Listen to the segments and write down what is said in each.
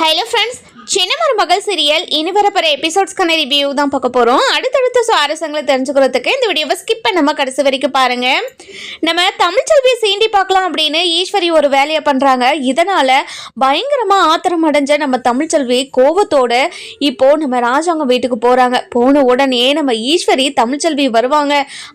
Hello friends, சின்ன மருமகள் serial இனி வரப்போகிற எபிசோட்ஸ்க்கான ரிவ்யூ தான் பார்க்க போகிறோம். அடுத்தடுத்த சுவாரஸ்யங்களை தெரிஞ்சுக்கிறதுக்கு இந்த வீடியோவை ஸ்கிப் பண்ணாமல் கடைசி வரைக்கும் பாருங்கள். நம்ம தமிழ்ச்செல்வியை சீண்டி பார்க்கலாம் அப்படின்னு ஈஸ்வரி ஒரு வேலையை பண்ணுறாங்க. இதனால் பயங்கரமாக ஆத்திரம் அடைஞ்ச நம்ம தமிழ்ச்செல்வி கோவத்தோட இப்போது நம்ம ராஜாங்க வீட்டுக்கு போகிறாங்க. போன உடனே நம்ம ஈஸ்வரி தமிழ்ச்செல்வி வருவாங்க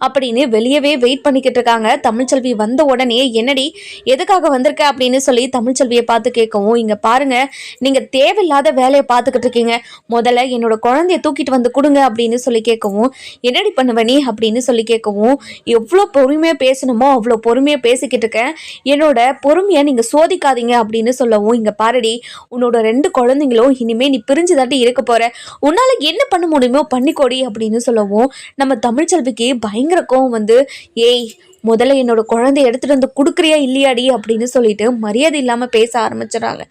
அப்படின்னு வெளியவே வெயிட் பண்ணிக்கிட்டு இருக்காங்க. தமிழ்ச்செல்வி வந்த உடனே என்னடி எதுக்காக வந்திருக்க அப்படின்னு சொல்லி தமிழ்ச்செல்வியை பார்த்து கேட்கவும், இங்கே பாருங்கள், நீங்கள் தேவையில்லாத வேலையை பார்த்துக்கிட்டு இருக்கீங்க, முதல்ல என்னோட குழந்தைய தூக்கிட்டு வந்து கொடுங்க அப்படின்னு சொல்லி கேட்கவும், என்னடி பண்ணுவ நீ அப்படின்னு சொல்லி கேட்கவும், எவ்வளோ பொறுமையாக பேசணுமோ அவ்வளோ பொறுமையாக பேசிக்கிட்டு இருக்கேன், என்னோட பொறுமையை நீங்கள் சோதிக்காதீங்க அப்படின்னு சொல்லவும், இங்கே பாருடி, உன்னோட 2 குழந்தைங்களும் இனிமேல் நீ பிரிஞ்சு தாட்டி இருக்க போகிற, உன்னால் என்ன பண்ண முடியுமோ பண்ணிக்கோடி அப்படின்னு சொல்லவும், நம்ம தமிழ்ச்செல்விக்கு பயங்கர கோவம் வந்து, ஏய் முதல்ல என்னோட குழந்தைய எடுத்துகிட்டு வந்து கொடுக்குறியா இல்லையாடி அப்படின்னு சொல்லிட்டு மரியாதை இல்லாமல் பேச ஆரம்பிச்சிடறாங்க.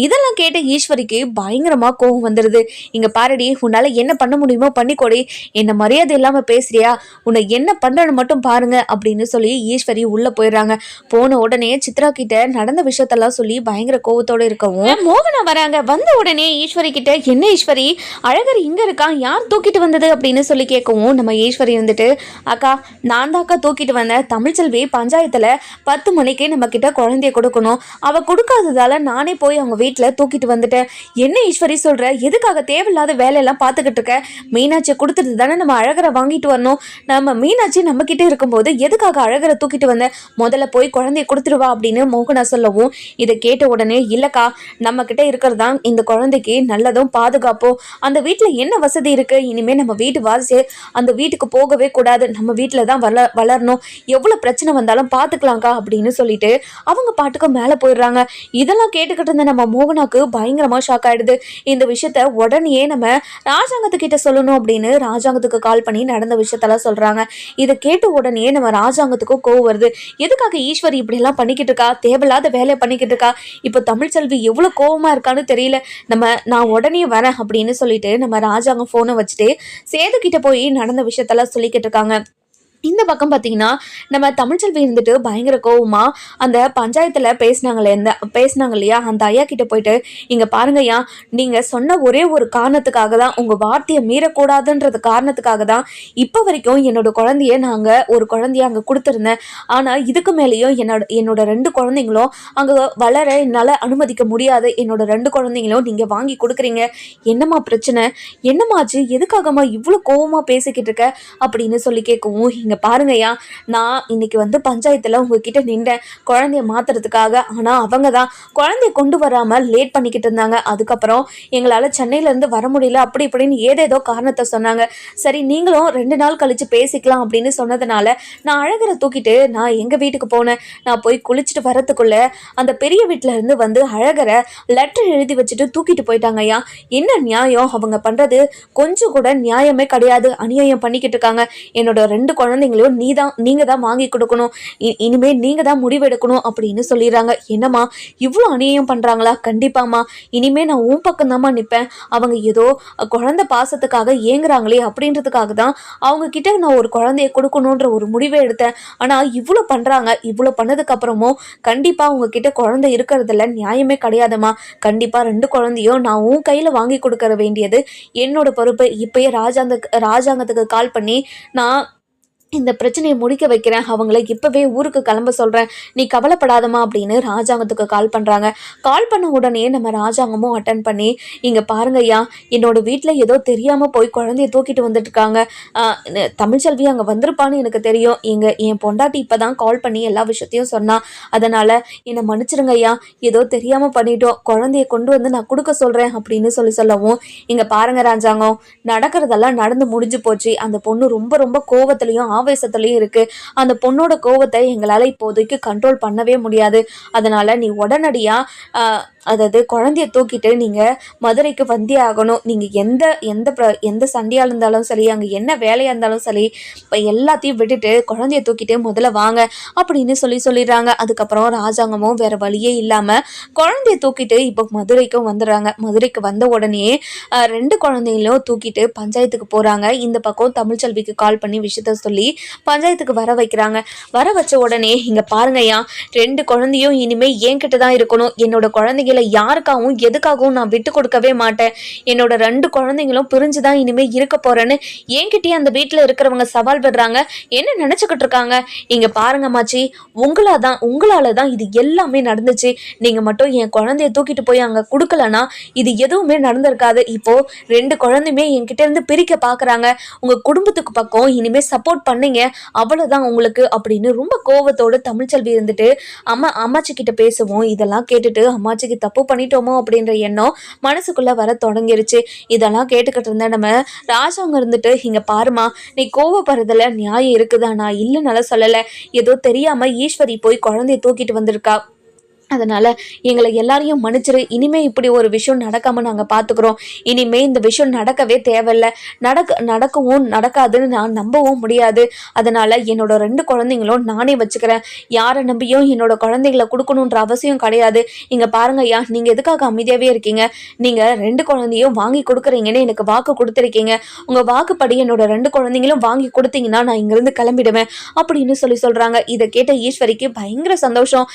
இதெல்லாம் கேட்ட ஈஸ்வரிக்கு பயங்கரமாக கோவம் வந்துடுது. இங்கே பாருடி, உன்னால் என்ன பண்ண முடியுமோ பண்ணிக்கோடி, என்னை மரியாதை இல்லாமல் பேசுறியா, உன்னை என்ன பண்ணுறன்னு மட்டும் பாருங்க அப்படின்னு சொல்லி ஈஸ்வரி உள்ளே போயிடுறாங்க. போன உடனே சித்ரா கிட்ட நடந்த விஷயத்தெல்லாம் சொல்லி பயங்கர கோவத்தோடு இருக்கவும் மோகனா வராங்க. வந்த உடனே ஈஸ்வரி கிட்ட, என்ன ஈஸ்வரி அழகர் இங்கே இருக்கான், யார் தூக்கிட்டு வந்தது அப்படின்னு சொல்லி கேட்கவும், நம்ம ஈஸ்வரி வந்துட்டு, அக்கா நான் தான் அக்கா தூக்கிட்டு வந்தேன், தமிழ்ச்செல்வி பஞ்சாயத்தில் 10 மணிக்கு நம்ம கிட்ட குழந்தைய கொடுக்கணும், அவள் கொடுக்காததால நானே போய் அவங்க வீட்டில் தூக்கிட்டு வந்துட்டேன். என்ன ஈஸ்வரி சொல்கிற, எதுக்காக தேவையில்லாத வேலையெல்லாம் பார்த்துக்கிட்டு இருக்க, மீனாட்சியை கொடுத்துட்டு தானே நம்ம அழகரை வாங்கிட்டு வரணும், நம்ம மீனாட்சி நம்ம கிட்ட இருக்கும்போது எதுக்காக அழகரை தூக்கிட்டு வந்த, முதல்ல போய் குழந்தைய கொடுத்துருவா அப்படின்னு மோகனா சொல்லவும், இதை கேட்ட உடனே, இல்லைக்கா நம்ம கிட்ட இருக்கிறது தான் இந்த குழந்தைக்கு நல்லதும் பாதுகாப்போம், அந்த வீட்டில் என்ன வசதி இருக்குது, இனிமேல் நம்ம வீட்டு வாசி அந்த வீட்டுக்கு போகவே கூடாது, நம்ம வீட்டில் தான் வளரணும், எவ்வளோ பிரச்சனை வந்தாலும் பார்த்துக்கலாம்க்கா அப்படின்னு சொல்லிட்டு அவங்க பாட்டுக்கு மேலே போயிடுறாங்க. இதெல்லாம் கேட்டுக்கிட்டு இருந்த நம்ம மோகனாக்கு பயங்கரமாக ஷாக் ஆகிடுது. இந்த விஷயத்த உடனே நம்ம ராஜாங்கத்துக்கிட்ட சொல்லணும் அப்படின்னு ராஜாங்கத்துக்கு கால் பண்ணி நடந்த விஷயத்தெல்லாம் சொல்கிறாங்க. இதை கேட்ட உடனே நம்ம ராஜாங்கத்துக்கும் கோவம் வருது. எதுக்காக ஈஸ்வரி இப்படியெல்லாம் பண்ணிக்கிட்டு இருக்கா, தேவையில்லாத வேலையை பண்ணிக்கிட்டு இருக்கா, இப்போ தமிழ்ச்செல்வி எவ்வளோ கோவமாக இருக்கான்னு தெரியல, நான் உடனே வரேன் அப்படின்னு சொல்லிட்டு நம்ம ராஜாங்கம் ஃபோனை வச்சுட்டு சேதுக்கிட்ட போய் நடந்த விஷயத்தெல்லாம் சொல்லிக்கிட்டு இருக்காங்க. இந்த பக்கம் பார்த்தீங்கன்னா நம்ம தமிழ்ச்செல்வி இருந்துட்டு பயங்கர கோவமா அந்த பஞ்சாயத்தில் பேசினாங்க இல்லையா, அந்த ஐயா கிட்ட போயிட்டு, இங்கே பாருங்கய்யா, நீங்கள் சொன்ன ஒரே ஒரு காரணத்துக்காக தான், உங்கள் வார்த்தையை மீறக்கூடாதுன்றது காரணத்துக்காக தான் இப்போ வரைக்கும் என்னோட குழந்தைய நாங்கள் ஒரு குழந்தைய அங்கே கொடுத்துருந்தேன், ஆனால் இதுக்கு மேலேயும் என்னோட 2 குழந்தைங்களும் அங்கே வளர என்னால் அனுமதிக்க முடியாது, என்னோட 2 குழந்தைங்களும் நீங்கள் வாங்கி கொடுக்குறீங்க, என்னம்மா பிரச்சனை, என்னம்மாச்சு, எதுக்காகம்மா இவ்வளோ கோவமாக பேசிக்கிட்டு இருக்க அப்படின்னு சொல்லி கேட்கவும், இங்கே பாருங்கய்யா, நான் இன்னைக்கு வந்து பஞ்சாயத்தில் உங்ககிட்ட நின்றேன் குழந்தைய மாத்துறதுக்காக, ஆனால் அவங்க தான் குழந்தைய கொண்டு வராமல் லேட் பண்ணிக்கிட்டு இருந்தாங்க, அதுக்கப்புறம் எங்களால் சென்னையிலேருந்து வர முடியல அப்படி இப்படின்னு ஏதேதோ காரணத்தை சொன்னாங்க, சரி நீங்களும் 2 நாள் கழித்து பேசிக்கலாம் அப்படின்னு சொன்னதுனால நான் அழகரை தூக்கிட்டு நான் எங்கள் வீட்டுக்கு போனேன். நான் போய் குளிச்சுட்டு வரத்துக்குள்ளே அந்த பெரிய வீட்டில் இருந்து வந்து அழகரை லெட்டர் எழுதி வச்சுட்டு தூக்கிட்டு போயிட்டாங்க. ஐயா என்ன நியாயம், அவங்க பண்ணுறது கொஞ்சம் கூட நியாயமே கிடையாது, அநியாயம் பண்ணிக்கிட்டு இருக்காங்க, என்னோட 2 குழந்தைங்களையும் நீங்க தான் வாங்கி கொடுக்கணும், இனிமே நீங்க தான் முடிவெடுக்கணும் அப்படின்னு சொல்லிடுறாங்க. என்னம்மா இவ்வளோ அநியாயம் பண்றாங்களா, கண்டிப்பாமா இனிமே நான் உன் பக்கம் தான்மா நிற்பேன், அவங்க ஏதோ குழந்தை பாசத்துக்காக ஏங்குறாங்களே அப்படின்றதுக்காக தான் அவங்க கிட்ட நான் ஒரு குழந்தைய கொடுக்கணுன்ற ஒரு முடிவை எடுத்தேன், ஆனா இவ்வளோ பண்றாங்க, இவ்வளோ பண்ணதுக்கு அப்புறமும் கண்டிப்பா அவங்க கிட்ட குழந்தை இருக்கிறதுல நியாயமே கிடையாதுமா, கண்டிப்பா 2 குழந்தையும் நான் உன் கையில வாங்கி கொடுக்கற வேண்டியது என்னோட பொறுப்பு, இப்பயே ராஜாங்கத்துக்கு கால் பண்ணி நான் இந்த பிரச்சனையை முடிக்க வைக்கிறேன், அவங்கள இப்போவே ஊருக்கு கிளம்ப சொல்கிறேன், நீ கவலைப்படாதமா அப்படின்னு ராஜாங்கத்துக்கு கால் பண்ணுறாங்க. கால் பண்ண உடனே நம்ம ராஜாங்கமும் அட்டன் பண்ணி, இங்கே பாருங்க ஐயா, என்னோட வீட்டில் ஏதோ தெரியாமல் போய் குழந்தைய தூக்கிட்டு வந்துட்டு இருக்காங்க, தமிழ்ச்செல்வி அங்கே வந்திருப்பான்னு எனக்கு தெரியும், என் பொண்டாட்டி இப்போ தான் கால் பண்ணி எல்லா விஷயத்தையும் சொன்னா, அதனால் என்னை மன்னிச்சிருங்க ஐயா, ஏதோ தெரியாமல் பண்ணிட்டோம், குழந்தைய கொண்டு வந்து நான் கொடுக்க சொல்கிறேன் அப்படின்னு சொல்லவும், இங்கே பாருங்க ராஜாங்கம், நடக்கிறதெல்லாம் நடந்து முடிஞ்சு போச்சு, அந்த பொண்ணு ரொம்ப ரொம்ப கோவத்துலையும் ஆவேசத்துலையும் இருக்கு, அந்த பொண்ணோட கோவத்தை எங்களால் இப்போதைக்கு கண்ட்ரோல் பண்ணவே முடியாது, அதனால நீ உடனடியா அதாவது குழந்தைய தூக்கிட்டு நீங்கள் மதுரைக்கு வந்தே ஆகணும், நீங்கள் எந்த சண்டையாக இருந்தாலும் சரி, அங்கே என்ன வேலையாக இருந்தாலும் சரி, இப்போ எல்லாத்தையும் விட்டுட்டு குழந்தைய தூக்கிட்டு முதல்ல வாங்க அப்படின்னு சொல்லிடுறாங்க. அதுக்கப்புறம் ராஜாங்கமும் வேற வழியே இல்லாமல் குழந்தைய தூக்கிட்டு இப்போ மதுரைக்கும் வந்துடுறாங்க. மதுரைக்கு வந்த உடனே 2 குழந்தைங்களும் தூக்கிட்டு பஞ்சாயத்துக்கு போகிறாங்க. இந்த பக்கம் தமிழ்ச்செல்விக்கு கால் பண்ணி விஷயத்த சொல்லி பஞ்சாயத்துக்கு வர வைக்கிறாங்க. வர வச்ச உடனே இங்க பாருங்கய்யா, 2 குழந்தையும் இனிமே என்கிட்ட தான் இருக்கணும். என்னோட குழந்தைகளை யாருக்காகவும் எதுக்காகவும் நான் விட்டு கொடுக்கவே மாட்டேன். என்னோட 2 குழந்தைங்களும் பிரிஞ்சுதான் இனிமே இருக்க போறேன்னு என்கிட்டயே அந்த வீட்டுல இருக்கிறவங்க சவால் விடுறாங்க. என்ன நினைச்சுக்கிட்டு இருக்காங்க? இங்க பாருங்க மாச்சி, உங்களாலதான் இது எல்லாமே நடந்துச்சு. நீங்க மட்டும் என் குழந்தைய தூக்கிட்டு போய் அங்க கொடுக்கலனா இது எதுவுமே நடந்திருக்காது. இப்போ 2 குழந்தையுமே என்கிட்ட இருந்து பிரிக்க பாக்குறாங்க. உங்க குடும்பத்துக்கு பக்கம் இனிமே சப்போர்ட் பண்ணீங்க, அவ்வளவுதான் உங்களுக்கு அப்படின்னு ரொம்ப கோவத்தோடு தமிழ்ச்செல்வி இருந்துட்டு அம்மாச்சி கிட்ட பேசுவோம். இதெல்லாம் கேட்டுட்டு அம்மாச்சிக்கு தப்பு பண்ணிட்டோமோ அப்படின்ற எண்ணம் மனசுக்குள்ள வர தொடங்கிருச்சு. இதெல்லாம் கேட்டுக்கிட்டு இருந்த நம்ம ராஜாங்க இருந்துட்டு, இங்க பாருமா, நீ கோவப்படுறதுல நியாயம் இருக்குதா, நான் இல்லைனால சொல்லல. ஏதோ தெரியாம ஈஸ்வரி போய் குழந்தைய தூக்கிட்டு வந்திருக்கா, அதனால எங்களை எல்லாரையும் மன்னிச்சிரு. இனிமே இப்படி ஒரு விஷயம் நடக்காம நாங்க பாத்துக்கிறோம். இனிமே இந்த விஷயம் நடக்கவே தேவையில்ல. நடக்கவும் நடக்காதுன்னு நான் நம்பவும் முடியாது. அதனால என்னோட 2 குழந்தைங்களும் நானே வச்சுக்கிறேன். யாரை நம்பியும் என்னோட குழந்தைங்களை கொடுக்கணுன்ற அவசியம் கிடையாது. இங்க பாருங்க ஐயா, நீங்க எதுக்காக அமைதியாவே இருக்கீங்க? நீங்க 2 குழந்தையும் வாங்கி கொடுக்குறீங்கன்னு எனக்கு வாக்கு கொடுத்துருக்கீங்க. உங்க வாக்குப்படி என்னோட 2 குழந்தைங்களும் வாங்கி கொடுத்தீங்கன்னா நான் இங்கிருந்து கிளம்பிடுவேன் அப்படின்னு சொல்றாங்க. இதை கேட்ட ஈஸ்வரிக்கு பயங்கர சந்தோஷம்.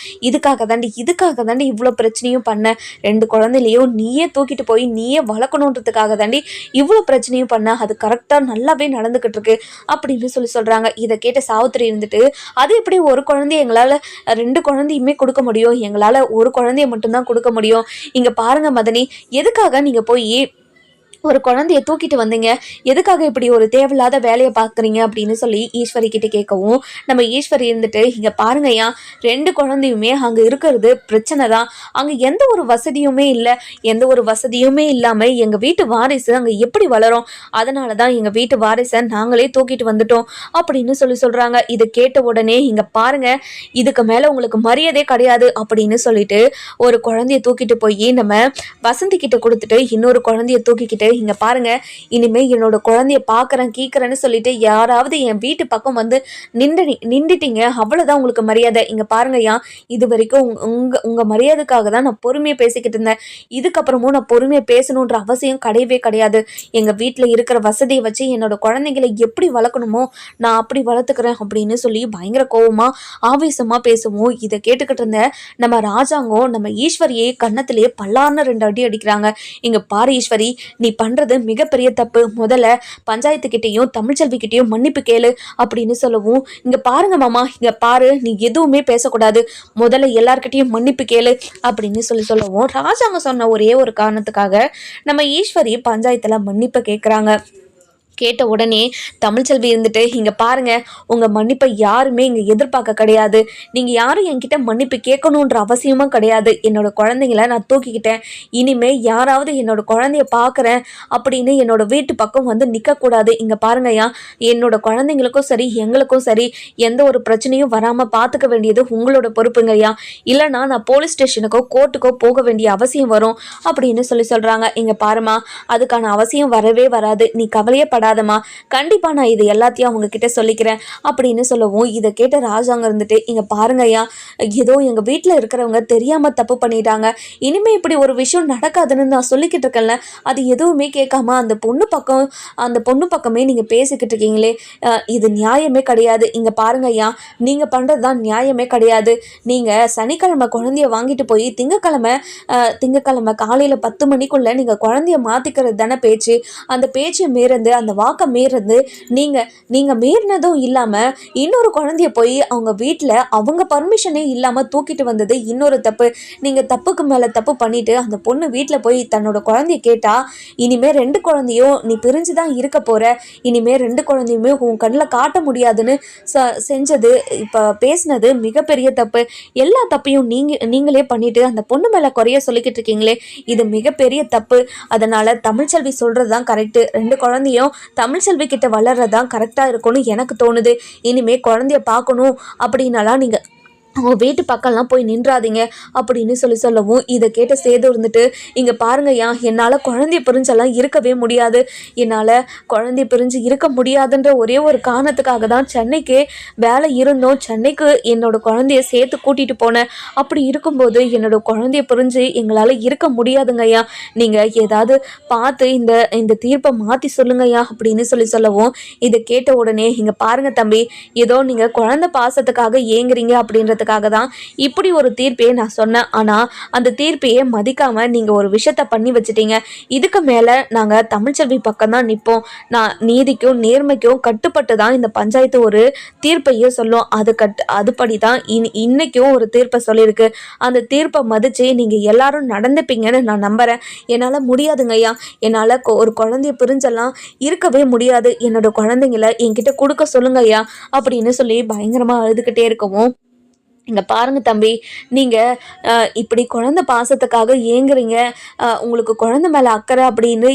இதுக்காக தாண்டி இவ்வளோ பிரச்சனையும் பண்ண, 2 குழந்தையிலையும் நீயே தூக்கிட்டு போய் நீயே வளர்க்கணுன்றதுக்காக தாண்டி இவ்வளோ பிரச்சனையும் பண்ண, அது கரெக்டாக நல்லாவே நடந்துக்கிட்டு இருக்கு அப்படின்னு சொல்றாங்க. இதை கேட்ட சாவித்திரி இருந்துட்டு, அது எப்படி ஒரு குழந்தைய எங்களால் 2 குழந்தையுமே கொடுக்க முடியும்? எங்களால் ஒரு குழந்தைய மட்டும்தான் கொடுக்க முடியும். இங்க பாருங்க மதனி, எதுக்காக நீங்க போய் ஒரு குழந்தைய தூக்கிட்டு வந்தீங்க? எதுக்காக இப்படி ஒரு தேவையில்லாத வேலையை பார்க்குறீங்க அப்படின்னு சொல்லி ஈஸ்வரி கிட்ட கேட்கவும், நம்ம ஈஸ்வரி இருந்துட்டு, இங்க பாருங்கய்யா, 2 குழந்தையுமே அங்க இருக்கிறது பிரச்சனை தான். அங்க எந்த ஒரு வசதியுமே இல்லை. எந்த ஒரு வசதியுமே இல்லாம எங்க வீட்டு வாரிசு அங்க எப்படி வளரும்? அதனாலதான் எங்க வீட்டு வாரிசை நாங்களே தூக்கிட்டு வந்துட்டோம் அப்படின்னு சொல்றாங்க. இதை கேட்ட உடனே, இங்க பாருங்க, இதுக்கு மேல உங்களுக்கு மரியாதை கிடையாது அப்படின்னு சொல்லிட்டு ஒரு குழந்தைய தூக்கிட்டு போய் நம்ம வசந்தி கிட்ட கொடுத்துட்டு இன்னொரு குழந்தைய தூக்கிக்கிட்டு, இங்க பாருங்க, இனிமே என்னோட குழந்தைய பாக்குறேன் கீக்குறேன்னு சொல்லிட்டு யாராவது என் வீட்டு பக்கம் வந்து நின்றுட்டீங்க, அவ்வளவுதான் உங்களுக்கு மரியாதை. இங்க பாருங்கய்யா, இது வரைக்கும் உங்க மரியாதைக்காக தான் நான் பொறுமையை பேசிக்கிட்டு இருந்தேன். இதுக்கப்புறமும் நான் பொறுமையை பேசணுன்ற அவசியம் கிடையவே கிடையாது. எங்க வீட்டுல இருக்கிற வசதியை வச்சு என்னோட குழந்தைங்களை எப்படி வளர்க்கணுமோ நான் அப்படி வளர்த்துக்கிறேன் அப்படின்னு சொல்லி பயங்கர கோவமா ஆவேசமா பேசுவோம். இதை கேட்டுக்கிட்டு இருந்த நம்ம ராஜாங்கம் நம்ம ஈஸ்வரியை கன்னத்திலேயே பல்லார்னு 2 அடி அடிக்கிறாங்க. இங்க பாரு ஈஸ்வரி, நீ பண்றது மிகப்பெரிய தப்பு. முதல்ல பஞ்சாயத்துக்கிட்டையும் தமிழ்ச்செல்விக்கிட்டையும் மன்னிப்பு கேளு அப்படின்னு சொல்லவும், இங்க பாருங்க மாமா, இங்க பாரு, நீ எதுவுமே பேசக்கூடாது, முதல்ல எல்லார்கிட்டையும் மன்னிப்பு கேளு அப்படின்னு சொல்லவும், ராஜாங்க சொன்ன ஒரே ஒரு காரணத்துக்காக நம்ம ஈஸ்வரி பஞ்சாயத்துல மன்னிப்பு கேட்குறாங்க. கேட்ட உடனே தமிழ்ச்செல்வி இருந்துட்டு, இங்க பாருங்க, உங்க மன்னிப்பை யாருமே இங்க எதிர்பார்க்க கிடையாது. நீங்க யாரும் என்கிட்ட மன்னிப்பு கேட்கணுன்ற அவசியமும் கிடையாது. என்னோட குழந்தைங்களை நான் தூக்கிக்கிட்டேன். இனிமே யாராவது என்னோட குழந்தைய பாக்குறேன் அப்படின்னு என்னோட வீட்டு பக்கம் வந்து நிக்க கூடாது. இங்க பாருங்கய்யா, என்னோட குழந்தைங்களுக்கும் சரி எங்களுக்கும் சரி எந்த ஒரு பிரச்சனையும் வராம பாத்துக்க வேண்டியது உங்களோட பொறுப்புங்கய்யா. இல்லைன்னா நான் போலீஸ் ஸ்டேஷனுக்கோ கோர்ட்டுக்கோ போக வேண்டிய அவசியம் வரும் அப்படின்னு சொல்றாங்க. இங்க பாருமா, அதுக்கான அவசியம் வரவே வராது. நீ கவலையே படாதமா, கண்டிப்பா நான் இது எல்லாத்தையும் அவங்க கிட்ட சொல்லிக்கிறேன் அப்படின்னு சொல்லவும், இதை கேட்ட ராஜாங்க இருந்துட்டு, இங்க பாருங்க ஐயா, ஏதோ எங்க வீட்டுல இருக்கிறவங்க தெரியாம தப்பு பண்ணிட்டாங்க. இனிமே இப்படி ஒரு விஷயம் நடக்காதுன்னு நான் சொல்லிக்கிட்டு இருக்கேன்ல, அது எதுவுமே கேட்காம அந்த பொண்ணு பக்கமே நீங்க பேசிக்கிட்டு இருக்கீங்களே, இது நியாயமே கிடையாது. இங்க பாருங்க ஐயா, நீங்க பண்றதுதான் நியாயமே கிடையாது. நீங்க சனிக்கிழமை குழந்தைய வாங்கிட்டு போய் திங்கக்கிழமை காலையில 10 மணிக்குள்ள நீங்க குழந்தைய மாத்திக்கிறது தானே பேச்சு. அந்த பேச்சை மீறது, அந்த வாக்க மீறது, நீங்க மீறினதும் இல்லாம இன்னொரு குழந்தைய போய் அவங்க வீட்டுல அவங்க பர்மிஷனே இல்லாம தூக்கிட்டு வந்தது இன்னொரு தப்பு. நீங்க தப்புக்கு மேல தப்பு பண்ணிட்டு அந்த பொண்ணு வீட்டுல போய் தன்னோட குழந்தைய கேட்டா, இனிமே 2 குழந்தையும் நீ பிரிஞ்சுதான் இருக்க போற, இனிமே 2 குழந்தையுமே உன் கண்ணில் காட்ட முடியாதுன்னு செஞ்சது, இப்ப பேசினது மிகப்பெரிய தப்பு. எல்லா தப்பையும் நீங்களே பண்ணிட்டு அந்த பொண்ணு மேல குறைய சொல்லிக்கிட்டு இருக்கீங்களே, இது மிகப்பெரிய தப்பு. அதனால தமிழ்ச்செல்வி சொல்றதுதான் கரெக்ட். 2 குழந்தையும் தமிழ்ச்செல்வி கிட்ட வளர்றதான் கரெக்டா இருக்கும்னு எனக்கு தோணுது. இனிமே குழந்தைய பார்க்கணும் அப்படின்னாலாம் நீங்க அவங்க வீட்டு பக்கம்லாம் போய் நின்றாதீங்க அப்படின்னு சொல்லவும் இதை கேட்ட சேது இருந்துட்டு, இங்கே பாருங்கய்யா, என்னால் குழந்தைய பிரிஞ்செல்லாம் இருக்கவே முடியாது. என்னால் குழந்தைய பிரிஞ்சு இருக்க முடியாதுன்ற ஒரே ஒரு காரணத்துக்காக தான் சென்னைக்கு வேலை இருந்தோம். சென்னைக்கு என்னோட குழந்தைய சேர்த்து கூட்டிகிட்டு போனேன். அப்படி இருக்கும்போது என்னோட குழந்தைய பிரிஞ்சு எங்களால் இருக்க முடியாதுங்கய்யா. நீங்கள் ஏதாவது பார்த்து இந்த இந்த தீர்ப்பை மாற்றி சொல்லுங்கய்யா அப்படின்னு சொல்லவும் இதை கேட்ட உடனே, இங்கே பாருங்க தம்பி, ஏதோ நீங்கள் குழந்தை பாசத்துக்காக ஏங்குறீங்க அப்படின்றதுக்காக தான் இப்படி ஒரு தீர்ப்பையே நான் சொன்னேன். ஆனால் அந்த தீர்ப்பையே மதிக்காமல் நீங்கள் ஒரு விஷயத்த பண்ணி வச்சிட்டீங்க. இதுக்கு மேலே நாங்கள் தமிழ்ச்செல்வி பக்கம் தான் நிற்போம். நான் நீதிக்கும் நேர்மைக்கும் கட்டுப்பட்டு தான் இந்த பஞ்சாயத்து ஒரு தீர்ப்பையே சொல்லும். அதுபடி தான் இன்னைக்கும் ஒரு தீர்ப்பை சொல்லியிருக்கு. அந்த தீர்ப்பை மதித்து நீங்கள் எல்லாரும் நடந்துப்பீங்கன்னு நான் நம்புகிறேன். என்னால் முடியாதுங்க ஐயா, என்னால் ஒரு குழந்தைய பிரிஞ்செல்லாம் இருக்கவே முடியாது. என்னோட குழந்தைங்கள என்கிட்ட கொடுக்க சொல்லுங்க ஐயா அப்படின்னு சொல்லி பயங்கரமாக அழுதுகிட்டே இருக்கவும், இங்கே பாருங்க தம்பி, நீங்கள் இப்படி குழந்தை பாசத்துக்காக ஏங்குறீங்க. உங்களுக்கு குழந்தை மேலே அக்கறை அப்படின்னு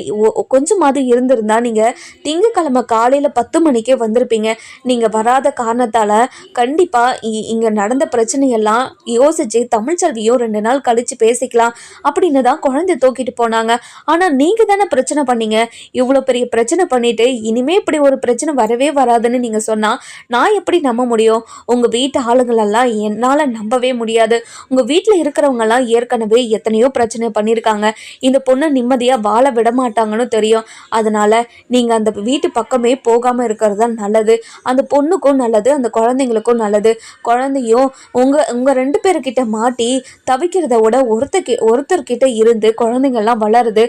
கொஞ்சமாவது இருந்திருந்தா நீங்கள் திங்கக்கிழமை காலையில் 10 மணிக்கே வந்திருப்பீங்க. நீங்கள் வராத காரணத்தால் கண்டிப்பாக இங்கே நடந்த பிரச்சனையெல்லாம் யோசித்து தமிழ்ச்செல்வியும் 2 நாள் கழித்து பேசிக்கலாம் அப்படின்னு தான் குழந்தைய தூக்கிட்டு போனாங்க. ஆனால் நீங்கள் தானே பிரச்சனை பண்ணீங்க. இவ்வளோ பெரிய பிரச்சனை பண்ணிவிட்டு இனிமேல் இப்படி ஒரு பிரச்சனை வரவே வராதுன்னு நீங்கள் சொன்னால் நான் எப்படி நம்ப முடியும்? உங்கள் வீட்டு ஆளுங்களெல்லாம் என்னால் நம்பவே முடியாது. உங்கள் வீட்டில் இருக்கிறவங்கலாம் ஏற்கனவே எத்தனையோ பிரச்சனை பண்ணியிருக்காங்க. இந்த பொண்ணை நிம்மதியாக வாழ விட மாட்டாங்கன்னு தெரியும். அதனால் நீங்கள் அந்த வீட்டு பக்கமே போகாமல் இருக்கிறது தான் நல்லது. அந்த பொண்ணுக்கும் நல்லது, அந்த குழந்தைங்களுக்கும் நல்லது. குழந்தையும் உங்கள் 2 பேர்கிட்ட மாட்டி தவிக்கிறத விட ஒருத்தர்கிட்ட இருந்து குழந்தைங்கள்லாம் வளருது.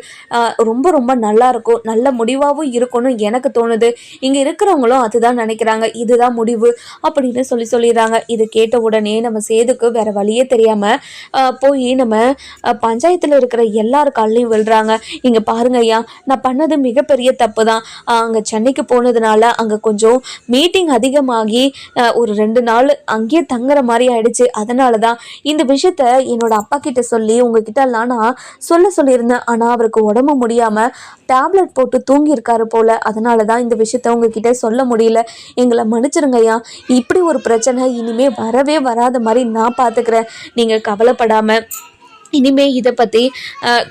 ரொம்ப ரொம்ப நல்லா இருக்கும், நல்ல முடிவாகவும் இருக்கும்னு எனக்கு தோணுது. இங்கே இருக்கிறவங்களும் அதுதான் நினைக்கிறாங்க. இதுதான் முடிவு அப்படின்னு சொல்லிடுறாங்க. இது கேட்ட உடனே நம்ம சேதுக்கு வேற வழியே தெரியாம போய் நம்ம பஞ்சாயத்துல இருக்கிற எல்லார் காலையும் விழுறாங்க. இங்க பாருங்க ஐயா, நான் பண்ணது மிகப்பெரிய தப்பு தான். அங்க சென்னைக்கு போனதுனால அங்க கொஞ்சம் மீட்டிங் அதிகமாகி ஒரு 2 நாள் அங்கேயே தங்குற மாதிரி ஆயிடுச்சு. அதனாலதான் இந்த விஷயத்த என்னோட அப்பா கிட்ட சொல்லி உங்ககிட்ட எல்லாம் நான் சொல்லியிருந்தேன். ஆனா அவருக்கு உடம்பு முடியாம டேப்லெட் போட்டு தூங்கி இருக்காரு போல. அதனாலதான் இந்த விஷயத்த உங்ககிட்ட சொல்ல முடியல. எங்களை மன்னிச்சிருங்க ஐயா. இப்படி ஒரு பிரச்சனை இனிமே வரவே வராத மாதிரி நான் பார்த்துக்கிறேன். நீங்கள் கவலைப்படாமல் இனிமே இதை பற்றி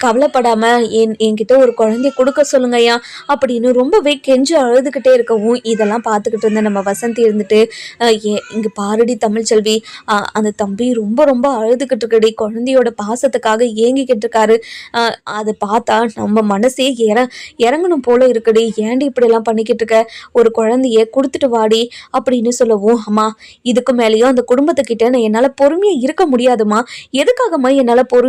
கவலைப்படாமல் என்கிட்ட ஒரு குழந்தைய கொடுக்க சொல்லுங்கய்யா அப்படின்னு ரொம்பவே கெஞ்சு அழுதுகிட்டே இருக்கவும் இதெல்லாம் பார்த்துக்கிட்டு இருந்த நம்ம வசந்தி இருந்துட்டு, இங்கே பாரடி தமிழ்ச்செல்வி, அந்த தம்பி ரொம்ப ரொம்ப அழுதுகிட்டு இருக்கடி, குழந்தையோட பாசத்துக்காக ஏங்கிக்கிட்டு இருக்காரு. அதை பார்த்தா நம்ம மனசே இறங்கணும் போல இருக்குடி. ஏன்டி இப்படியெல்லாம் பண்ணிக்கிட்டு இருக்க, ஒரு குழந்தைய கொடுத்துட்டு வாடி அப்படின்னு சொல்லவும், அம்மா இதுக்கு மேலேயும் அந்த குடும்பத்துக்கிட்ட நான் என்னால் பொறுமையாக இருக்க முடியாதுமா. எதுக்காகம்மா என்னால் பொறுமையா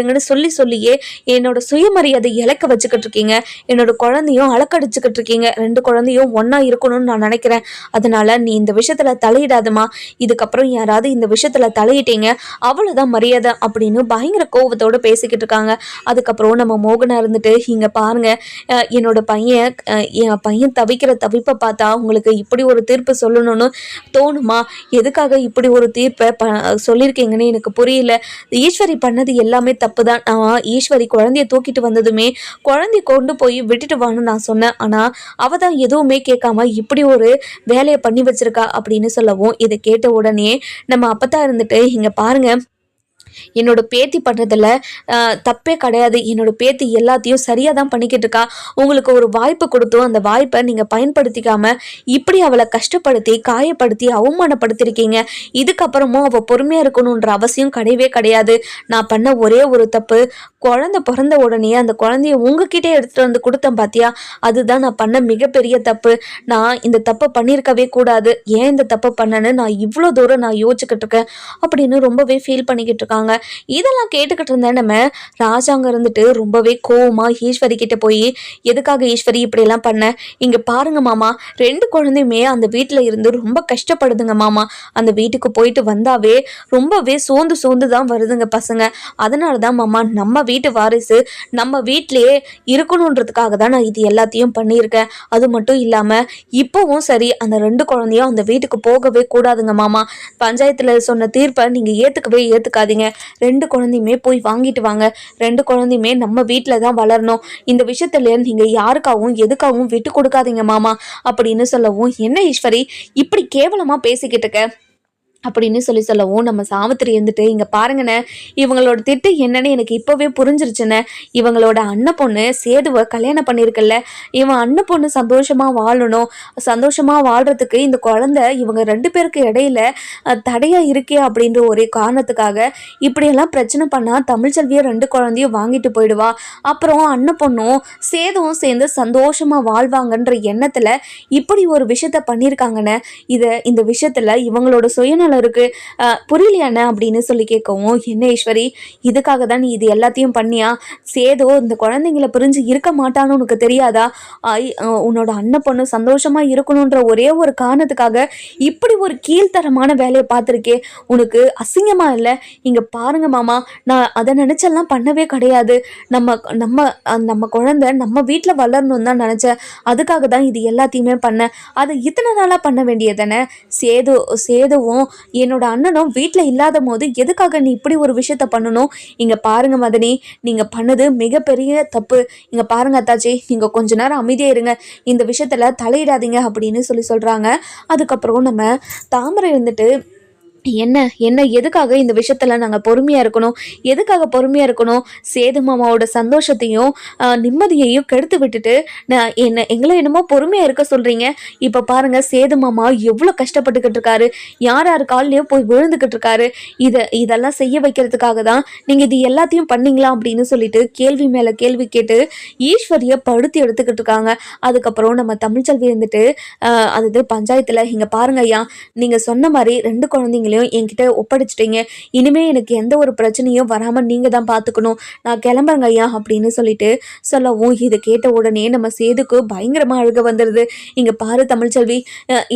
இருங்கன்னு சொல்லியே என்னோட சுயமரியாதை இழக்க வச்சுக்கிட்டு இருக்கீங்க. என்னோட குழந்தையும் அலக்கடிச்சுக்கிட்டு இருக்கீங்க. 2 குழந்தையும் ஒன்னா இருக்கணும்னு நான் நினைக்கிறேன். அதனால நீ இந்த விஷயத்துல தலையிடாதமா. இதுக்கப்புறம் யாராவது இந்த விஷயத்துல தலையிட்டீங்க அவ்வளவுதான் மரியாதை அப்படின்னு பயங்கர கோபத்தோட பேசிக்கிட்டு இருக்காங்க. அதுக்கப்புறம் நம்ம மோகனா இருந்துட்டு, இங்க பாருங்க, என் பையன் தவிக்கிற தவிப்பை பார்த்தா உங்களுக்கு இப்படி ஒரு தீர்ப்பு சொல்லணும்னு தோணுமா? எதுக்காக இப்படி ஒரு தீர்ப்பை சொல்லியிருக்கீங்கன்னு எனக்கு புரியல. ஈஸ்வரி பண்ணது எல்லாமே தப்பு தான். நான் ஈஸ்வரி குழந்தைய தூக்கிட்டு வந்ததுமே குழந்தைய கொண்டு போய் விட்டுட்டு வான்னு நான் சொன்னேன். ஆனா அவ தான் எதுவுமே கேட்காம இப்படி ஒரு வேலையை பண்ணி வச்சிருக்கா அப்படின்னு சொல்லவும் இதை கேட்ட உடனே நம்ம அப்பதான் இருந்துட்டு, இங்க பாருங்க, என்னோட பேத்தி பண்ணுறதில் தப்பே கிடையாது. என்னோட பேத்தி எல்லாத்தையும் சரியாக தான் பண்ணிக்கிட்டு இருக்கா. உங்களுக்கு ஒரு வாய்ப்பு கொடுத்தோம், அந்த வாய்ப்பை நீங்கள் பயன்படுத்திக்காம இப்படி அவளை கஷ்டப்படுத்தி காயப்படுத்தி அவமானப்படுத்திருக்கீங்க. இதுக்கப்புறமும் அவள் பொறுமையாக இருக்கணுன்ற அவசியம் கிடையவே கிடையாது. நான் பண்ண ஒரே ஒரு தப்பு, குழந்தை பிறந்த உடனே அந்த குழந்தைய உங்ககிட்டே எடுத்துகிட்டு வந்து கொடுத்தேன் பார்த்தியா, அதுதான் நான் பண்ண மிகப்பெரிய தப்பு. நான் இந்த தப்பை பண்ணியிருக்கவே கூடாது. ஏன் இந்த தப்பை பண்ணேன்னு நான் இவ்வளோ தூரம் நான் யோசிச்சுக்கிட்டு இருக்கேன் அப்படின்னு ரொம்பவே ஃபீல் பண்ணிக்கிட்டு இருக்காங்க. இதெல்லாம் கேட்டுக்கிட்டு இருந்தேன் நம்ம ராஜாங்க இருந்துட்டு ரொம்பவே கோவமா ஈஸ்வரி கிட்ட போய், எதுக்காக ஈஸ்வரி இப்படி எல்லாம் பண்ண? இங்க பாருங்க மாமா, 2 குழந்தையுமே அந்த வீட்டுல இருந்து ரொம்ப கஷ்டப்படுதுங்க மாமா. அந்த வீட்டுக்கு போயிட்டு வந்தாவே ரொம்பவே சோர்ந்து தான் வருதுங்க பசங்க. அதனாலதான் மாமா, நம்ம வீட்டு வாரிசு நம்ம வீட்டிலேயே இருக்கணுன்றதுக்காக தான் நான் இது எல்லாத்தையும் பண்ணியிருக்கேன். அது மட்டும் இல்லாம இப்பவும் சரி, அந்த 2 குழந்தையும் அந்த வீட்டுக்கு போகவே கூடாதுங்க மாமா. பஞ்சாயத்துல சொன்ன தீர்ப்பை நீங்க ஏத்துக்காதீங்க. 2 குழந்தையுமே போய் வாங்கிட்டு வாங்க. 2 குழந்தையுமே நம்ம வீட்டில தான் வளரணும். இந்த விஷயத்துல நீங்க யாருக்காகவும் எதுக்காகவும் விட்டு கொடுக்காதீங்க மாமா அப்படின்னு சொல்லவும், என்ன ஈஸ்வரி இப்படி கேவலமா பேசிக்கிட்டு இருக்க? அப்படின்னு சொல்லவும் நம்ம சாவித்திரி இருந்துட்டு, இங்க பாருங்கண்ணே, இவங்களோட திட்டு என்னன்னு எனக்கு இப்பவே புரிஞ்சிருச்சுண்ணே. இவங்களோட அண்ணன் பொண்ணு சேதுவை கல்யாணம் பண்ணியிருக்கல, இவன் அண்ணன் பொண்ணு சந்தோஷமா வாழணும், சந்தோஷமா வாழ்றதுக்கு இந்த குழந்தை இவங்க 2 பேருக்கு இடையில தடையா இருக்கே அப்படின்ற ஒரே காரணத்துக்காக இப்படியெல்லாம் பிரச்சனை பண்ணா தமிழ்ச்செல்வியை 2 குழந்தையும் வாங்கிட்டு போயிடுவா. அப்புறம் அண்ணன் பொண்ணும் சேதுவும் சேர்ந்து சந்தோஷமா வாழ்வாங்கன்ற எண்ணத்துல இப்படி ஒரு விஷயத்த பண்ணியிருக்காங்கண்ணே. இந்த விஷயத்துல இவங்களோட சுயநலம் இருக்கு, புரியலையாண்ணே அப்படின்னு சொல்லி கேட்கவும், என்ன ஈஸ்வரி, இதுக்காக தான் நீ இது எல்லாத்தையும் பண்ணியா? சேதோ இந்த குழந்தைங்களை புரிஞ்சு இருக்க மாட்டான்னு உனக்கு தெரியாதா? உன்னோட அண்ணன் பொண்ணு சந்தோஷமா இருக்கணுன்ற ஒரே ஒரு காரணத்துக்காக இப்படி ஒரு கீழ்த்தரமான வேலையை பார்த்துருக்கே, உனக்கு அசிங்கமா இல்லை? இங்க பாருங்க மாமா, நான் அதை நினைச்செல்லாம் பண்ணவே கிடையாது. நம்ம நம்ம நம்ம குழந்தை நம்ம வீட்டில் வளரணும்னு தான் நினைச்சேன். அதுக்காக தான் இது எல்லாத்தையுமே பண்ணேன். அதை இத்தனை நாளாக பண்ண வேண்டியதானே? சேதுவும் என்னோட அண்ணனும் வீட்டில் இல்லாத போது எதுக்காக நீ இப்படி ஒரு விஷயத்த பண்ணணும்? இங்க பாருங்க மதனி, நீங்க பண்ணது மிகப்பெரிய தப்பு. இங்க பாருங்க அத்தாச்சி, நீங்க கொஞ்ச நேரம் அமைதியா இருங்க, இந்த விஷயத்துல தலையிடாதீங்க அப்படின்னு சொல்றாங்க. அதுக்கப்புறம் நம்ம தாமரை இருந்துட்டு, என்ன எதுக்காக இந்த விஷயத்துல நாங்கள் பொறுமையாக இருக்கணும்? எதுக்காக பொறுமையாக இருக்கணும்? சேது மாமாவோட சந்தோஷத்தையும் நிம்மதியையும் கெடுத்து விட்டுட்டு எங்களை என்னமோ பொறுமையாக இருக்க சொல்கிறீங்க. இப்போ பாருங்கள், சேது மாமா எவ்வளோ கஷ்டப்பட்டுக்கிட்டு இருக்காரு, யார் கால்லையும் போய் விழுந்துக்கிட்டு இருக்காரு. இதெல்லாம் செய்ய வைக்கிறதுக்காக தான் நீங்கள் இது எல்லாத்தையும் பண்ணீங்களா அப்படின்னு சொல்லிட்டு கேள்வி மேலே கேள்வி கேட்டு ஈஸ்வரியை படுத்தி எடுத்துக்கிட்டு இருக்காங்க. அதுக்கப்புறம் நம்ம தமிழ்ச்செல்வி இருந்துட்டு, அதாவது பஞ்சாயத்தில் இங்கே பாருங்க ஐயா, நீங்கள் சொன்ன மாதிரி 2 குழந்தைங்களையும் என்கிட்ட ஒப்படைச்சிட்டீங்க. இனிமே எனக்கு எந்த ஒரு பிரச்சனையும் வராம நீங்க தான் பாத்துக்கணும். நான் கிளம்புறேங்க ஐயா அப்படின்னு சொல்லவும், இதை கேட்ட உடனே நம்ம சேதுக்கு பயங்கரமா அழுக வந்துடுது. இங்க பாரு தமிழ்ச்செல்வி,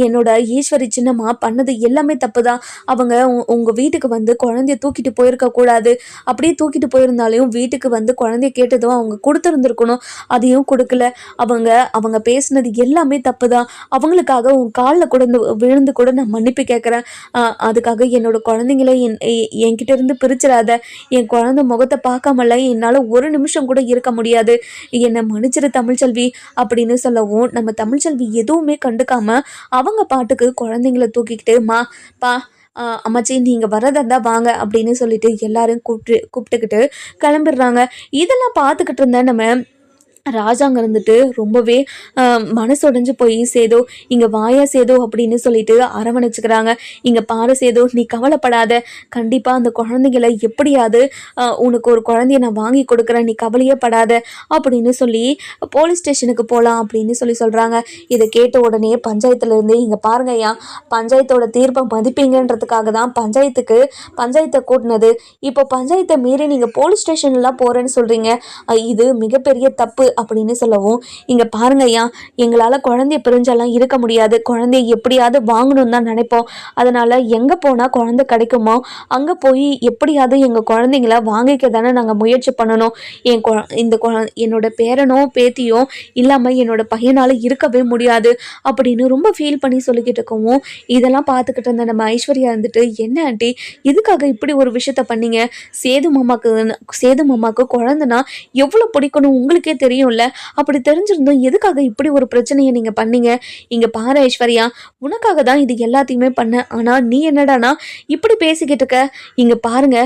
என்னோட ஈஸ்வரி சின்னம்மா பண்ணது எல்லாமே தப்புதான். அவங்க உங்க வீட்டுக்கு வந்து குழந்தைய தூக்கிட்டு போயிருக்க கூடாது. அப்படியே தூக்கிட்டு போயிருந்தாலும் வீட்டுக்கு வந்து குழந்தைய கேட்டதும் அவங்க கொடுத்துருந்துருக்கணும். அதையும் கொடுக்கல. அவங்க பேசினது எல்லாமே தப்புதான். அவங்களுக்காக உன் காலில் கூட விழுந்து கூட நான் மன்னிப்பு கேட்கறேன். அதுக்காக என்னோட குழந்தைங்களை என்கிட்ட இருந்து பிரிச்சிடாத. என் குழந்தை முகத்தை பார்க்காமல என்னால் ஒரு நிமிஷம் கூட இருக்க முடியாது. என்னை மன்னிச்சிரு தமிழ்ச்செல்வி அப்படின்னு சொல்லவும், நம்ம தமிழ்ச்செல்வி எதுவுமே கண்டுக்காம அவங்க பாட்டுக்கு குழந்தைங்களை தூக்கிக்கிட்டு, பா அம்மாச்சி நீங்கள் வரதா இருந்தால் வாங்க அப்படின்னு சொல்லிட்டு எல்லாரும் கூப்பிட்டுக்கிட்டு கிளம்பிடுறாங்க. இதெல்லாம் பார்த்துக்கிட்டு இருந்தேன் நம்ம ராஜாங்க இருந்துட்டு ரொம்பவே மனசுடைஞ்சு போய், சேதோ இங்கே வாயா சேதோ அப்படின்னு சொல்லிட்டு அரவணைச்சுக்கிறாங்க. இங்கே பாரு சேதோ, நீ கவலைப்படாத, கண்டிப்பாக அந்த குழந்தைங்களை எப்படியாவது உனக்கு ஒரு குழந்தைய நான் வாங்கி கொடுக்குறேன், நீ கவலையே படாத அப்படின்னு சொல்லி போலீஸ் ஸ்டேஷனுக்கு போகலாம் அப்படின்னு சொல்கிறாங்க. இதை கேட்ட உடனே பஞ்சாயத்துலேருந்து, இங்கே பாருங்க ஐயா, பஞ்சாயத்தோட தீர்ப்பை மதிப்பீங்கன்றதுக்காக தான் பஞ்சாயத்தை கூட்டினது. இப்போ பஞ்சாயத்தை மீறி நீங்கள் போலீஸ் ஸ்டேஷன்லாம் போகிறேன்னு சொல்கிறீங்க, இது மிகப்பெரிய தப்பு அப்படின்னு சொல்லவும், இங்க பாருங்க ஐயா, எங்களால குழந்தைய பிரிஞ்செல்லாம் இருக்க முடியாது. குழந்தைய எப்படியாவது வாங்கணும்னு தான் நினைப்போம். அதனால எங்க போனா குழந்தை கிடைக்குமோ அங்க போய் எப்படியாவது எங்க குழந்தைங்கள வாங்கிக்க தானே நாங்க முயற்சி பண்ணணும். என்னோட பேரனோ பேத்தியோ இல்லாம என்னோட பையனால இருக்கவே முடியாது அப்படின்னு ரொம்ப ஃபீல் பண்ணி சொல்லிக்கிட்டு இருக்கவும், இதெல்லாம் பார்த்துக்கிட்டு இருந்த நம்ம ஐஸ்வர்யா இருந்துட்டு, என்ன ஆண்டி இதுக்காக இப்படி ஒரு விஷயத்த பண்ணீங்க? சேது மாமாக்கு குழந்தைனா எவ்வளவு பிடிக்கணும் உங்களுக்கே தெரியும்ல. அப்படி தெரிஞ்சிருந்தோம் எதுக்காக இப்படி ஒரு பிரச்சனையை நீங்க பண்ணீங்க? இங்க பாரு ஐஸ்வர்யா, உனக்காக தான் இது எல்லாத்தையுமே பண்ண. ஆனா நீ என்னடானா இப்படி பேசிக்கிட்டு இருக்க? இங்க பாருங்க,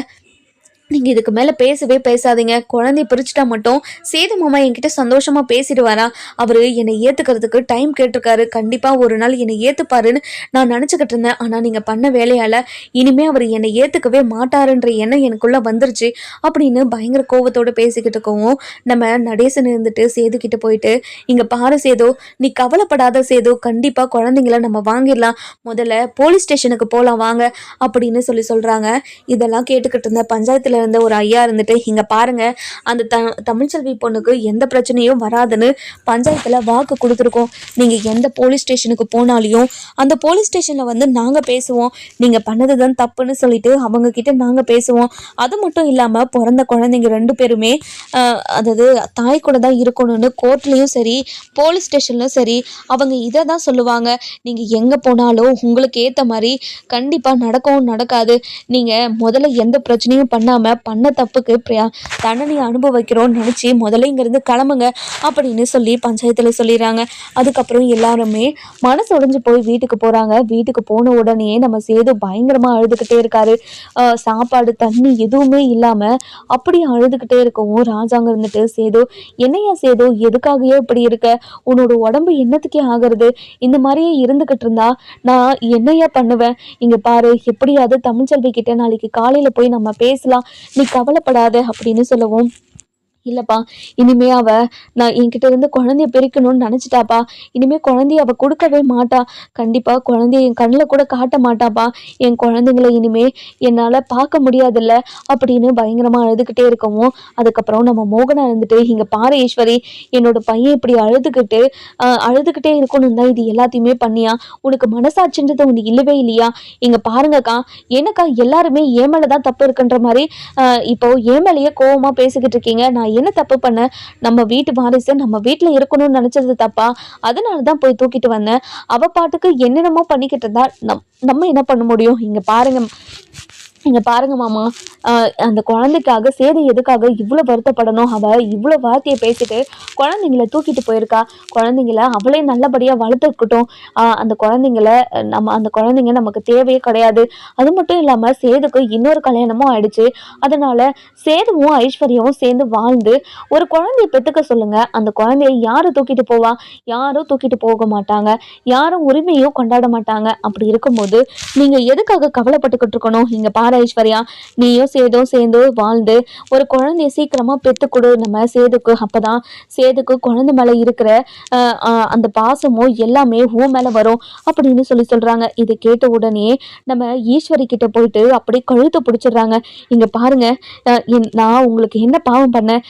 நீங்கள் இதுக்கு மேலே பேசவே பேசாதீங்க. குழந்தைய பிரிச்சுட்டா மட்டும் சேது மாமா என்கிட்ட சந்தோஷமாக பேசிடுவாரா? அவர் என்னை ஏற்றுக்கிறதுக்கு டைம் கேட்டிருக்காரு. கண்டிப்பாக ஒரு நாள் என்னை ஏற்றுப்பாருன்னு நான் நினச்சிக்கிட்டு இருந்தேன். ஆனால் நீங்கள் பண்ண வேலையால் இனிமேல் அவர் என்னை ஏற்றுக்கவே மாட்டாருன்ற எண்ணம் எனக்குள்ளே வந்துருச்சு அப்படின்னு பயங்கர கோவத்தோடு பேசிக்கிட்டு இருக்கவும், நம்ம நடேசன் இருந்துட்டு சேதுக்கிட்ட போயிட்டு, இங்கே பாரு சேது, நீ கவலைப்படாத சேது, கண்டிப்பாக குழந்தைங்கள நம்ம வாங்கிடலாம். முதல்ல போலீஸ் ஸ்டேஷனுக்கு போகலாம் வாங்க அப்படின்னு சொல்கிறாங்க. இதெல்லாம் கேட்டுக்கிட்டு இருந்த பஞ்சாயத்தில் இருந்த ஒரு ஐயா இருந்துட்டு, இங்க பாருங்க, அந்த தமிழ்ச்செல்வி பொண்ணுக்கு எந்த பிரச்சனையும் வராதுன்னு பஞ்சாயத்துல வாக்கு கொடுத்துருக்கோம். நீங்க எந்த போலீஸ் ஸ்டேஷனுக்கு போனாலையும் அந்த போலீஸ் ஸ்டேஷன்ல வந்து நாங்க பேசுவோம். நீங்க பண்ணதுதான் தப்புன்னு சொல்லிட்டு அவங்க கிட்ட நாங்க பேசுவோம். அது மட்டும் இல்லாம பிறந்த குழந்தைங்க 2 பேருமே அதாவது தாய் கூட தான் இருக்கணும்னு கோர்ட்லயும் சரி போலீஸ் ஸ்டேஷன்லயும் சரி அவங்க இதை தான் சொல்லுவாங்க. நீங்க எங்க போனாலும் உங்களுக்கு ஏத்த மாதிரி கண்டிப்பா நடக்கவும் நடக்காது. நீங்க முதல்ல எந்த பிரச்சனையும் பண்ணாம இல்லாமல் பண்ண தப்புக்கு தண்டனை அனுபவிக்கிறோம்னு நினச்சி முதல்ல இங்கேருந்து கிளம்புங்க அப்படின்னு சொல்லி பஞ்சாயத்தில் சொல்லிடுறாங்க. அதுக்கப்புறம் எல்லாருமே மனசு உடைஞ்சு போய் வீட்டுக்கு போகிறாங்க. வீட்டுக்கு போன உடனே நம்ம சேது பயங்கரமாக அழுதுகிட்டே இருக்காரு. சாப்பாடு தண்ணி எதுவுமே இல்லாமல் அப்படியே அழுதுகிட்டே இருக்கவும் ராஜாங்க இருந்துட்டு, சேது என்னையா சேது எதுக்காகவே இப்படி இருக்க, உன்னோட உடம்பு என்னத்துக்கே ஆகிறது, இந்த மாதிரியே இருந்துகிட்டு இருந்தா நான் என்னையா பண்ணுவேன், இங்க பாரு எப்படியாவது தமிழ்ச்செல்வி கிட்ட நாளைக்கு காலையில போய் நம்ம பேசலாம், நீ கவலைப்படாத அப்படின்னு சொல்லவும், இல்லப்பா இனிமே நான் என்கிட்ட இருந்து குழந்தைய பிரிக்கணும்னு நினைச்சிட்டாப்பா, இனிமே குழந்தைய கொடுக்கவே மாட்டா, கண்டிப்பா குழந்தைய என் கண்ணில் கூட காட்ட மாட்டாப்பா, என் குழந்தைங்களை இனிமே என்னால பார்க்க முடியாதுல்ல அப்படின்னு பயங்கரமா அழுதுகிட்டே இருக்கவும், அதுக்கப்புறம் நம்ம மோகனா இருந்துட்டு, இங்க பாரு ஈஸ்வரி, என்னோட பையன் இப்படி அழுதுகிட்டே இருக்கணும் தான் இது எல்லாத்தையுமே பண்ணியா, உனக்கு மனசாட்சின்றது ஒன்று இல்லவே இல்லையா, இங்க பாருங்கக்கா என்னக்கா எல்லாருமே ஏமேலதான் தப்பு இருக்குன்ற மாதிரி இப்போ ஏமேலையே கோவமா பேசிக்கிட்டு இருக்கீங்க, நான் என்ன தப்பு பண்ண, நம்ம வீட்டு வாரிசு நம்ம வீட்டுல இருக்கணும்னு நினைச்சது தப்பா, அதனாலதான் போய் தூக்கிட்டு வந்தேன், அவ பாட்டுக்கு என்னென்னமோ பண்ணிக்கிட்டு இருந்தா நம்ம என்ன பண்ண முடியும், இங்க பாருங்க மாமா, அந்த குழந்தைக்காக சேது எதுக்காக இவ்வளோ வருத்தப்படணும், இவ்வளோ வார்த்தையை பேசிட்டு குழந்தைங்கள தூக்கிட்டு போயிருக்கா, குழந்தைங்கள அவளே நல்லபடியாக வளர்த்துக்கிட்டோம், அந்த குழந்தைங்க நமக்கு தேவையே கிடையாது, அது மட்டும் இல்லாமல் சேதுக்கு இன்னொரு கல்யாணமும் ஆயிடுச்சு, அதனால சேதுவும் ஐஸ்வர்யாவும் சேர்ந்து வாழ்ந்து ஒரு குழந்தைய பெற்றுக்க சொல்லுங்க, அந்த குழந்தைய யாரு தூக்கிட்டு போவா, யாரும் தூக்கிட்டு போக மாட்டாங்க, யாரும் உரிமையும் கொண்டாட மாட்டாங்க, அப்படி இருக்கும்போது நீங்க எதுக்காக கவலைப்பட்டுக்கிட்டு இருக்கணும், இங்க பாரு ஐஸ்வர்யா, நீயும் சேதும் சேர்ந்து வாழ்ந்து ஒரு குழந்தைய சீக்கிரமா பெத்துக்கொடு நம்ம சேதுக்கு, அப்பதான் சேதுக்கு குழந்தை மேல இருக்கிற அந்த பாசமும் எல்லாமே ஊ மேல வரும் அப்படின்னு சொல்றாங்க. இதை கேட்ட உடனே நம்ம ஈஸ்வரி கிட்ட போயிட்டு அப்படி கழுத்து பிடிச்சிடுறாங்க. இங்க பாருங்க, நான் உங்களுக்கு என்ன பாவம் பண்ணேன்,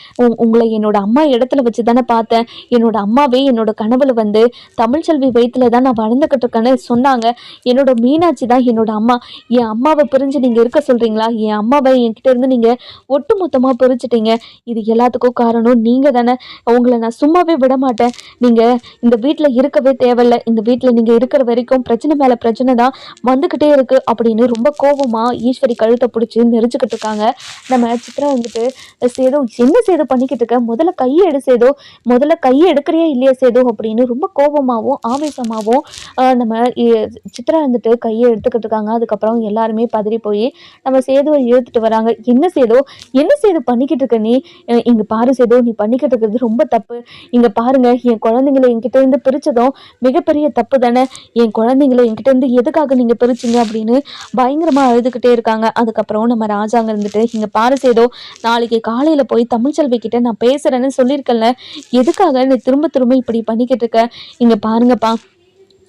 உங்களை என்னோட அம்மா இடத்துல வச்சு தானே பார்த்தேன், என்னோட அம்மாவே என்னோட கனவுல தமிழ்ச்செல்வி வயிற்றுல தான் நான் வளர்ந்துகிட்டு இருக்கேன்னு சொன்னாங்க, என்னோட மீனாட்சி தான் என்னோட அம்மா, என் அம்மாவை பிரிஞ்சு நீங்க இருக்க சொல்றீங்களா, என் அம்மாவை என்கிட்ட இருந்து நீங்க ஒட்டு மொத்தமா பிரிச்சுட்டீங்க, இது எல்லாத்துக்கும் காரணம் நீங்க தானே, உங்களை நான் சும்மாவே விட மாட்டேன், நீங்க இந்த வீட்டுல இருக்கவே தேவையில்லை, இந்த வீட்டுல நீங்க இருக்கிற வரைக்கும் பிரச்சனை மேல பிரச்சனை தான் வந்துகிட்டே இருக்கு அப்படின்னு ரொம்ப கோபமா ஈஸ்வரி கழுத்தை பிடிச்சி நெரிச்சுக்கிட்டு இருக்காங்க. நம்ம சித்ரா சேதோ என்ன சேதோ பண்ணிக்கிட்டு இருக்க, முதல்ல கையை எடுக்கிறியா இல்லையா சேதோ அப்படின்னு ரொம்ப கோபமாகவும் ஆவேசமாகவும் நம்ம சித்ரா கையை எடுத்துக்கிட்டு இருக்காங்க. அதுக்கப்புறம் எல்லாருமே பதறி போய் நம்ம சேதுவை இழுத்துட்டு வராங்க. என்ன சேது பண்ணிக்கிட்டு இருக்க நீ, இங்க பாரு சேது, நீ பண்ணிக்கிட்டு இருக்கிறது ரொம்ப தப்பு, இங்க பாருங்க என் குழந்தைங்களை என்கிட்ட இருந்து பிரிச்சதும் மிகப்பெரிய தப்பு தானே, என் குழந்தைங்களை என்கிட்ட இருந்து எதுக்காக நீங்க பிரிச்சிங்க அப்படின்னு பயங்கரமா அழுதுகிட்டே இருக்காங்க. அதுக்கப்புறம் நம்ம ராஜாங்க இங்க பாரு சேது, நாளைக்கு காலையில போய் தமிழ்ச்செல்வி கிட்ட நான் பேசுறேன்னு சொல்லியிருக்கேன்ல, எதுக்காக நீ திரும்ப திரும்ப இப்படி பண்ணிக்கிட்டு இருக்க, இங்க பாருங்கப்பா,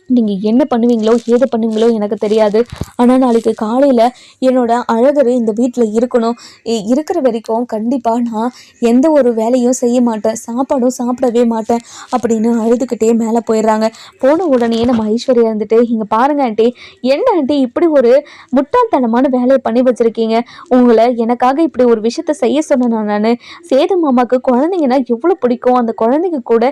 நீங்கள் என்ன பண்ணுவீங்களோ ஏது பண்ணுவீங்களோ எனக்கு தெரியாது, ஆனால் நாளைக்கு காலையில் என்னோட அழகர் இந்த வீட்டில் இருக்கணும், இருக்கிற வரைக்கும் கண்டிப்பாக நான் எந்த ஒரு வேலையும் செய்ய மாட்டேன், சாப்பாடும் சாப்பிடவே மாட்டேன் அப்படின்னு அழுதுகிட்டே மேலே போயிடுறாங்க. போன உடனே நம்ம ஐஸ்வர்யா இங்கே பாருங்க ஆண்டி, என்ன ஆண்டி இப்படி ஒரு முட்டாள்தனமான வேலையை பண்ணி வச்சுருக்கீங்க, உங்களை எனக்காக இப்படி ஒரு விஷயத்த செய்ய சொன்னேன் நான், சேது மாமாவுக்கு குழந்தைங்கன்னா எவ்வளோ பிடிக்கும், அந்த குழந்தைங்க கூட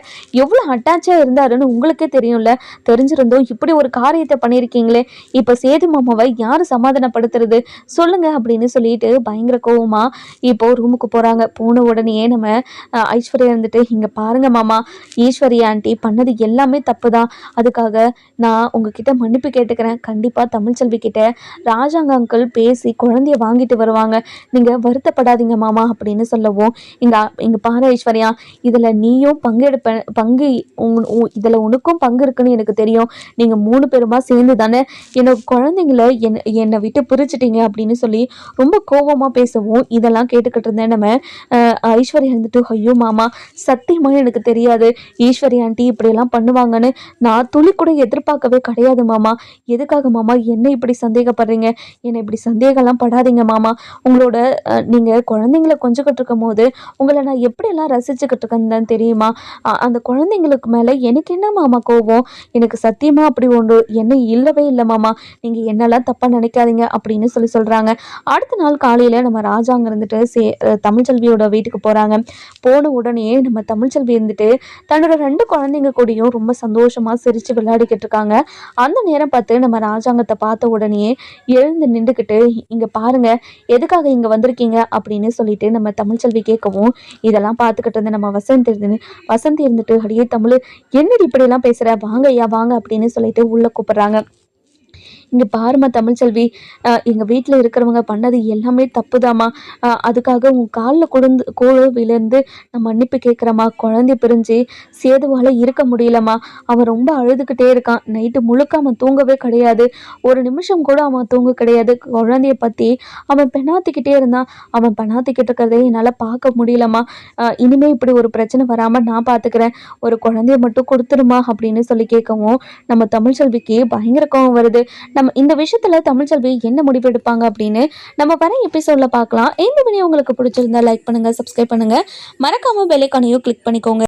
எவ்வளோ அட்டாச்சாக இருந்தாருன்னு உங்களுக்கே தெரியும்ல, தெரிஞ்சிருந்தோம் இப்படி ஒரு காரியத்தை பண்ணியிருக்கீங்களே, இப்போ சேது மாமாவை யாரு சமாதானப்படுத்துறது சொல்லுங்க அப்படின்னு சொல்லிட்டு பயங்கர கோவமா இப்போ ரூமுக்கு போறாங்க. போன உடனே நம்ம ஐஸ்வர்யா இங்க பாருங்க மாமா, ஈஸ்வரி ஆண்டி பண்ணது எல்லாமே தப்பு தான், அதுக்காக நான் உங்ககிட்ட மன்னிப்பு கேட்டுக்கிறேன், கண்டிப்பா தமிழ்ச்செல்வி கிட்ட ராஜாங்க அங்கிள் பேசி குழந்தைய வாங்கிட்டு வருவாங்க, நீங்க வருத்தப்படாதீங்க மாமா அப்படின்னு சொல்லவும், இங்க பாரு ஐஸ்வர்யா, இதுல நீயும் பங்கு இதுல உனக்கும் பங்கு இருக்குன்னு எனக்கு தெரியும், நீங்கள் 3 பேருமா சேர்ந்து தானே என்னோட குழந்தைங்கள என்னை விட்டு பிரிச்சுட்டீங்க அப்படின்னு சொல்லி ரொம்ப கோபமாக பேசவும், இதெல்லாம் கேட்டுக்கிட்டு இருந்தேன். நம்ம ஐஸ்வர்யா ஐயோ மாமா சத்தியமாக எனக்கு தெரியாது, ஈஸ்வரி ஆண்டி இப்படியெல்லாம் பண்ணுவாங்கன்னு நான் துளி கூட எதிர்பார்க்கவே கிடையாது மாமா, எதுக்காக மாமா என்ன இப்படி சந்தேகப்படுறீங்க, என்னை இப்படி சந்தேகம்லாம் படாதீங்க மாமா, உங்களோட நீங்கள் குழந்தைங்களை கொஞ்சிக்கிட்டு இருக்கும் போது உங்களை நான் எப்படியெல்லாம் ரசிச்சுக்கிட்டு இருக்கேன்னு தெரியுமா, அந்த குழந்தைங்களுக்கு மேலே எனக்கு என்ன மாமா கோபம், எனக்கு சத்தியமாக அப்படி ஒன்று என்ன இல்லவே இல்லை மாமா, நீங்கள் என்னெல்லாம் தப்பாக நினைக்காதீங்க அப்படின்னு சொல்கிறாங்க. அடுத்த நாள் காலையில் நம்ம ராஜா அங்கே இருந்துட்டு தமிழ்ச்செல்வியோட வீட்டுக்கு போகிறாங்க. போன உடனே நம்ம தமிழ்ச்செல்வி இருந்துட்டு தன்னோட 2 குழந்தைங்க கூடயும் ரொம்ப சந்தோஷமாக சிரித்து விளையாடிக்கிட்டு இருக்காங்க. அந்த நேரம் பார்த்து நம்ம ராஜாங்கத்தை பார்த்த உடனே எழுந்து நின்றுக்கிட்டு, இங்கே பாருங்க எதுக்காக இங்கே வந்திருக்கீங்க அப்படின்னு சொல்லிட்டு நம்ம தமிழ்ச்செல்வி கேட்கவும், இதெல்லாம் பார்த்துக்கிட்டு இருந்த நம்ம வசந்தி இருந்துட்டு, அடியே தமிழ் என்னடி இப்படியெல்லாம் பேசுகிற, வாங்க ஐயா வாங்க அப்படின்னு சொல்லிட்டு உள்ளே கூப்பிட்றாங்க. இங்கே பாருமா தமிழ்ச்செல்வி, எங்கள் வீட்டில் இருக்கிறவங்க பண்ணது எல்லாமே தப்புதாம்மா. அதுக்காக உன் காலில் விழுந்து நான் மன்னிப்பு கேட்குறேம்மா. குழந்தை பிரிஞ்சு சேதுவால் இருக்க முடியலம்மா. அவன் ரொம்ப அழுதுகிட்டே இருக்கான். நைட்டு முழுக்க அவன் தூங்கவே கிடையாது. ஒரு நிமிஷம் கூட அவன் தூங்க கிடையாது. குழந்தைய பற்றி அவன் பெணாத்திக்கிட்டே இருந்தான். அவன் பெணாத்திக்கிட்டு இருக்கிறதே என்னால் பார்க்க முடியலம்மா. இனிமேல் இப்படி ஒரு பிரச்சனை வராமல் நான் பார்த்துக்கிறேன். ஒரு குழந்தைய மட்டும் கொடுத்துருமா அப்படின்னு சொல்லி கேட்கவும், நம்ம தமிழ்ச்செல்விக்கு பயங்கர கோவம் வருது. நம்ம இந்த விஷயத்துல தமிழ்ச்செல்வி என்ன முடிவு எடுப்பாங்க அப்படின்னு நம்ம வர எபிசோட்ல பார்க்கலாம். இந்த வீடியோ உங்களுக்கு பிடிச்சிருந்தா லைக் பண்ணுங்க, சப்ஸ்கிரைப் பண்ணுங்க, மறக்காம பெல் ஐகானையும் கிளிக் பண்ணிக்கோங்க.